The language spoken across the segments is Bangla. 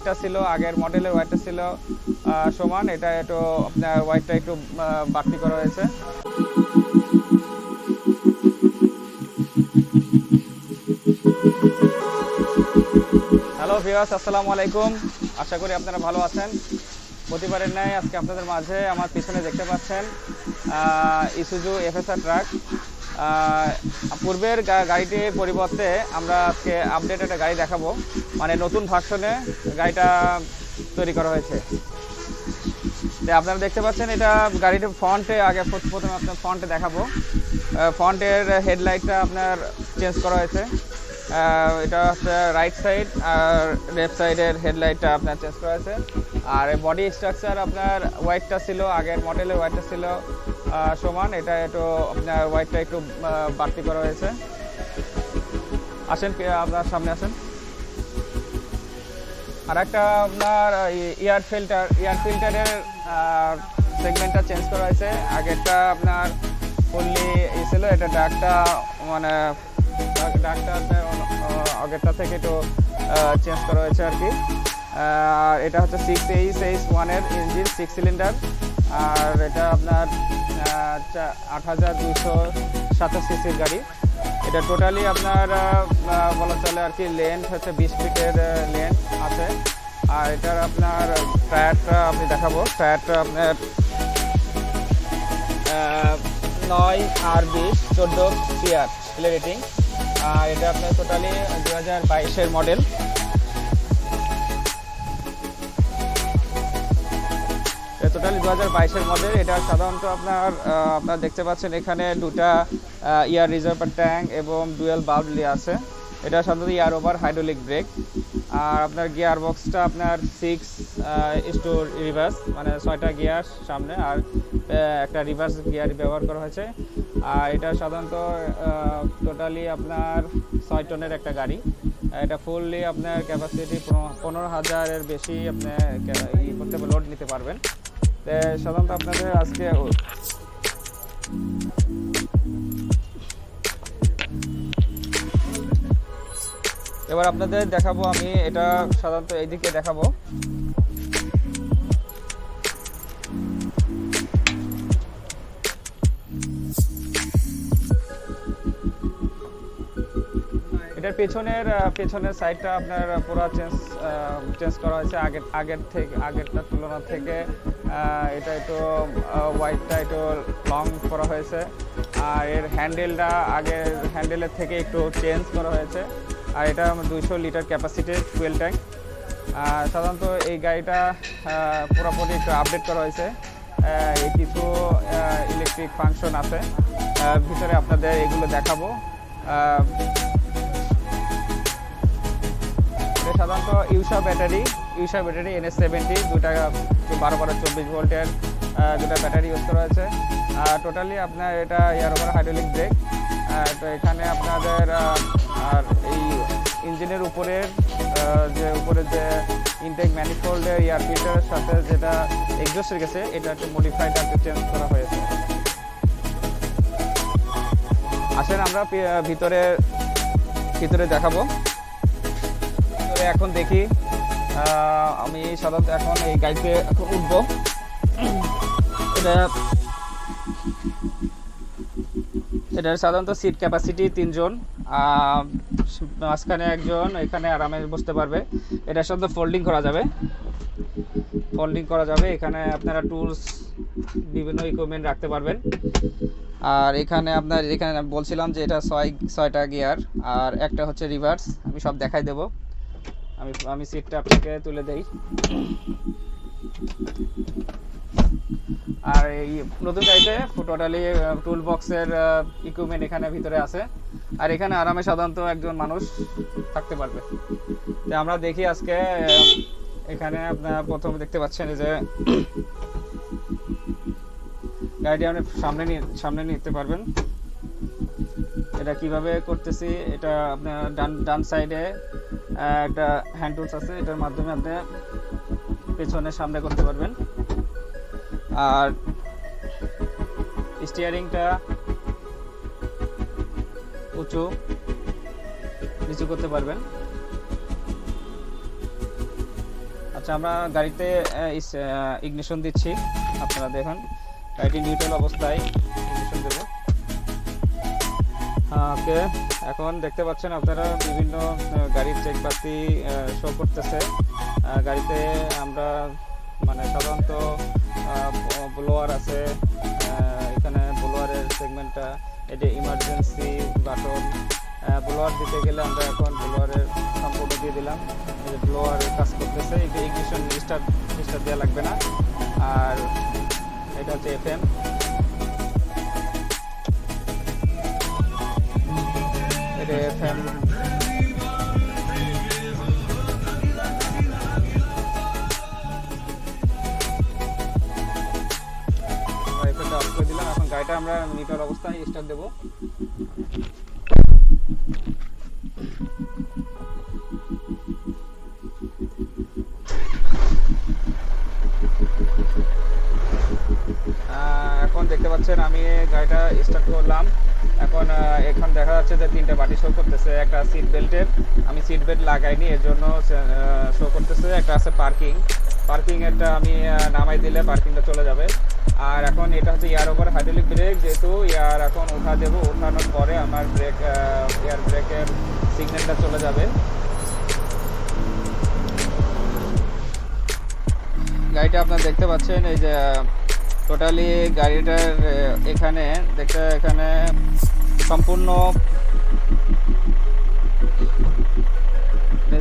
ওয়াইটটা ছিল আগের মডেলের ওয়াইটটা ছিল সমান, এটা একটু আপনার ওয়াইটটা একটু বাড়তি করা হয়েছে। হ্যালো ভিউয়ার্স, আসসালামু আলাইকুম। আশা করি আপনারা ভালো আছেন। প্রতিবারের ন্যায় আজকে আপনাদের মাঝে আমার পিছনে দেখতে পাচ্ছেন ইসুজু এফএসআর ট্রাক। পূর্বের গাড়িটির পরিবর্তে আমরা আজকে আপডেট একটা গাড়ি দেখাবো, মানে নতুন ভার্সনে গাড়িটা তৈরি করা হয়েছে। আপনারা দেখতে পাচ্ছেন এটা গাড়িটির ফ্রন্টে, আগে প্রথমে আপনার ফ্রন্টে দেখাবো। ফ্রন্টের হেডলাইটটা আপনার চেঞ্জ করা হয়েছে। এটা হচ্ছে রাইট সাইড আর লেফট সাইডের হেডলাইটটা আপনার চেঞ্জ করা হয়েছে। আর বডি স্ট্রাকচার আপনার ওয়াইটটা ছিল আগের মডেলের ওয়াইটটা ছিল সমান, এটা একটু আপনার ওয়াইটটা একটু বাড়তি করা হয়েছে। আসেন আপনার সামনে আসেন। আর একটা আপনার এয়ার ফিল্টারের সেগমেন্টটা চেঞ্জ করা হয়েছে। আগেরটা আপনার ফুললি ছিল, এটা ডাকটা মানে ডাকটা আগেরটা থেকে একটু চেঞ্জ করা হয়েছে আর কি। আর এটা হচ্ছে 6H1-এর ইঞ্জিন, 6 সিলিন্ডার। আর এটা আপনার 8227 সিসির গাড়ি। এটা টোটালি আপনার বলা চলে আর কি লেন্থ হচ্ছে 20 ফিটের লেন্থ আছে। আর এটার আপনার টায়ারটা আমি দেখাবো। টায়ারটা আপনার 9 আর 20 14 সিআর রেটিং। আর এটা আপনার টোটালি 2022-এর মডেল। টোটালি 2022-এর মডেল। এটা সাধারণত আপনার দেখতে পাচ্ছেন এখানে দুটা এয়ার রিজার্ভার ট্যাঙ্ক এবং ডুয়েল বাল্ব আছে। এটা সাধারণত এয়ার ওভার হাইড্রোলিক ব্রেক। আর আপনার গিয়ার বক্সটা আপনার 6 রিভার্স, মানে 6টা গিয়ার সামনে আর একটা রিভার্স গিয়ার ব্যবহার করা হয়েছে। আর এটা সাধারণত টোটালি আপনার 6 টনের একটা গাড়ি। এটা ফুললি আপনার ক্যাপাসিটি 15,000-এর বেশি আপনার করতে লোড নিতে পারবেন। সাধারণত আপনাদের আজকে এবার আপনাদের দেখাবো আমি এটা সাধারণত এইদিকে দেখাবো। এটার পেছনের সাইডটা আপনার পুরো চেঞ্জ করা হয়েছে আগেরটার তুলনা থেকে। এটা একটু হোয়াইটটা একটু লং করা হয়েছে। আর এর হ্যান্ডেলটা আগের হ্যান্ডেলের থেকে একটু চেঞ্জ করা হয়েছে। আর এটা 200 লিটার ক্যাপাসিটির ফুয়েল ট্যাঙ্ক। সাধারণত এই গাড়িটা পুরোপুরি একটু আপডেট করা হয়েছে। কিছু ইলেকট্রিক ফাংশন আছে ভিতরে, আপনাদের এগুলো দেখাবো। সাধারণত ইউসা ব্যাটারি NS70 দুটা 12-24 ভোল্টের দুটা ব্যাটারি ইউজ করা হয়েছে। টোটালি আপনার এটা এয়ার ওভার হাইড্রোলিক ব্রেক। তো এখানে আপনাদের আর এই ইঞ্জিনের উপরে যে ইনটেক ম্যানিফোল্ডের এয়ার ফিল্টারের সাথে যেটা এক্সস্ট রেখেছে, এটা একটু মডিফাইড আর চেঞ্জ করা হয়েছে। আসেন আমরা ভিতরে দেখাবো। এখন দেখি, আমি সাধারণত এখন এই গাড়িতে এখন উঠবো। এটার সাধারণত সিট ক্যাপাসিটি 3 জন, মাঝখানে একজন এখানে আরামে বসতে পারবে। এটার সাথে ফোল্ডিং করা যাবে। এখানে আপনারা টুলস বিভিন্ন ইকুইপমেন্ট রাখতে পারবেন। আর এখানে বলছিলাম যে এটা 6টা গিয়ার আর একটা হচ্ছে রিভার্স। আমি সব দেখাই দেব। আমি সিটটা আপনাকে তুলে দেই। আর এই নতুন গাড়িতে টোটালি টুল বক্সের ইকুইপমেন্ট এখানে ভিতরে আছে। আর এখানে আরামে সাধারণত একজন মানুষ থাকতে পারবে। আমরা দেখি আজকে এখানে আপনারা প্রথমে দেখতে পাচ্ছেন যে গাড়িটি আপনি সামনে নিতে পারবেন। এটা কিভাবে করতেছি, এটা আপনার ডান সাইডে একটা হ্যান্ড টুলস আছে, এটার মাধ্যমে আপনি পেছনে সামনে করতে পারবেন। আর স্টিয়ারিংটা উঁচু নিচু করতে পারবেন। আচ্ছা, আমরা গাড়িতে ইগনিশন দিচ্ছি, আপনারা দেখুন গাড়িটি নিউট্রাল অবস্থায় ইগনিশন দেব। ওকে, এখন দেখতে পাচ্ছেন আপনারা বিভিন্ন গাড়ির চেকবাতি শো করতেছে। গাড়িতে আমরা মানে সাধারণত ব্লোয়ার আছে, এখানে ব্লোয়ারের সেগমেন্টটা, এটি ইমার্জেন্সি বাটন। ব্লোয়ার দিতে গেলে আমরা এখন ব্লোয়ারের সম্পূর্ণ দিয়ে দিলাম, ব্লোয়ার কাজ করতেছে। ইগনিশন স্টার্ট দেওয়া লাগবে না। আর এটা হচ্ছে FM, এটা FM। অফ করে দিলাম। এখন গাড়িটা আমরা নিউট্রাল অবস্থায় স্টার্ট দেবো। এখন দেখতে পাচ্ছেন আমি গাড়িটা স্টার্ট করলাম। এখন দেখা যাচ্ছে যে 3টে বাটি শো করতেছে। একটা সিট বেল্টের, আমি সিট বেল্ট লাগাইনি এর জন্য শো করতেছে। একটা আছে পার্কিং এরটা আমি নামাই দিলে পার্কিংটা চলে যাবে। আর এখন এটা হচ্ছে এয়ার ওভার হাইড্রোলিক ব্রেক, যেহেতু এয়ার এখন উঠা দেবো, উঠানোর পরে আমার এয়ার ব্রেকের সিগন্যালটা চলে যাবে। গাড়িটা আপনারা দেখতে পাচ্ছেন, এই যে টোটালি গাড়িটার এখানে সম্পূর্ণ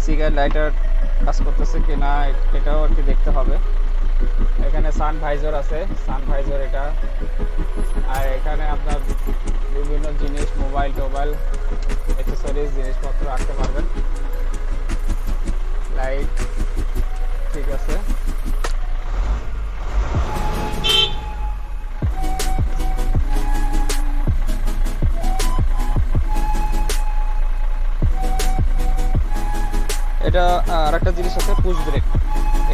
সিগারেট লাইটার কাজ করতেছে কিনা এটাও আর কি দেখতে হবে। এখানে সান ভাইজর আছে, এটা। আর এখানে আপনার বিভিন্ন জিনিস, মোবাইল অ্যাক্সেসরিজ জিনিসপত্র রাখতে পারবেন। লাইট ঠিক আছে। এটা আরেকটা জিনিস আছে, পুশ ব্রেক।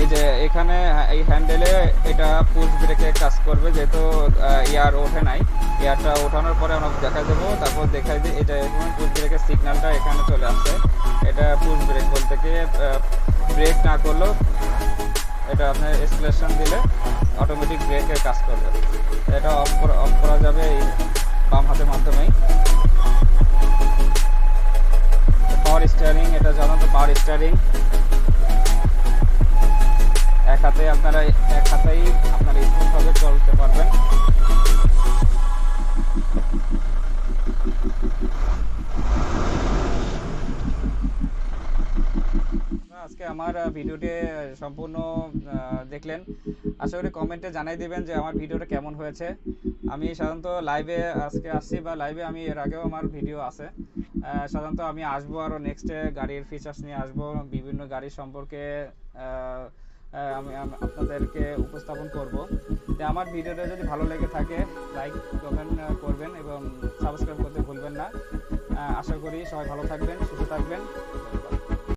এই যে এখানে এই হ্যান্ডেলে এটা পুশ ব্রেকে কাজ করবে, যেহেতু এয়ার ওঠে নাই। এয়ারটা ওঠানোর পরে আমরা দেখা দেবো, তারপর দেখাই দিই। এটা পুশ ব্রেকের সিগন্যালটা এখানে চলে আসছে। এটা পুশ ব্রেক বলতে কি ব্রেক না করলেও এটা আপনার এক্সেলারেশন দিলে অটোমেটিক ব্রেকের কাজ করবে। এটা অফ করা যাবে এই বাম হাতের মাধ্যমেই। পাওয়ার স্টিয়ারিং, এটা সাধারণত পাওয়ার স্টিয়ারিং। এক হাতেই আপনারা স্মুথভাবে চলতে পারবেন। আজকে আমার ভিডিওটি সম্পূর্ণ দেখলেন। আশা করি কমেন্টে জানাই দিবেন যে আমার ভিডিওটা কেমন হয়েছে। আমি সাধারণত লাইভে আজকে আসছি, বা লাইভে আমি এর আগেও আমার ভিডিও আছে। সাধারণত আমি আসবো আরও নেক্সটে গাড়ির ফিচার্স নিয়ে আসবো, বিভিন্ন গাড়ির সম্পর্কে আমি আপনাদেরকে উপস্থাপন করব। তো আমার ভিডিওটা যদি ভালো লেগে থাকে লাইক কমেন্ট করবেন এবং সাবস্ক্রাইব করতে ভুলবেন না। আশা করি সবাই ভালো থাকবেন, সুস্থ থাকবেন।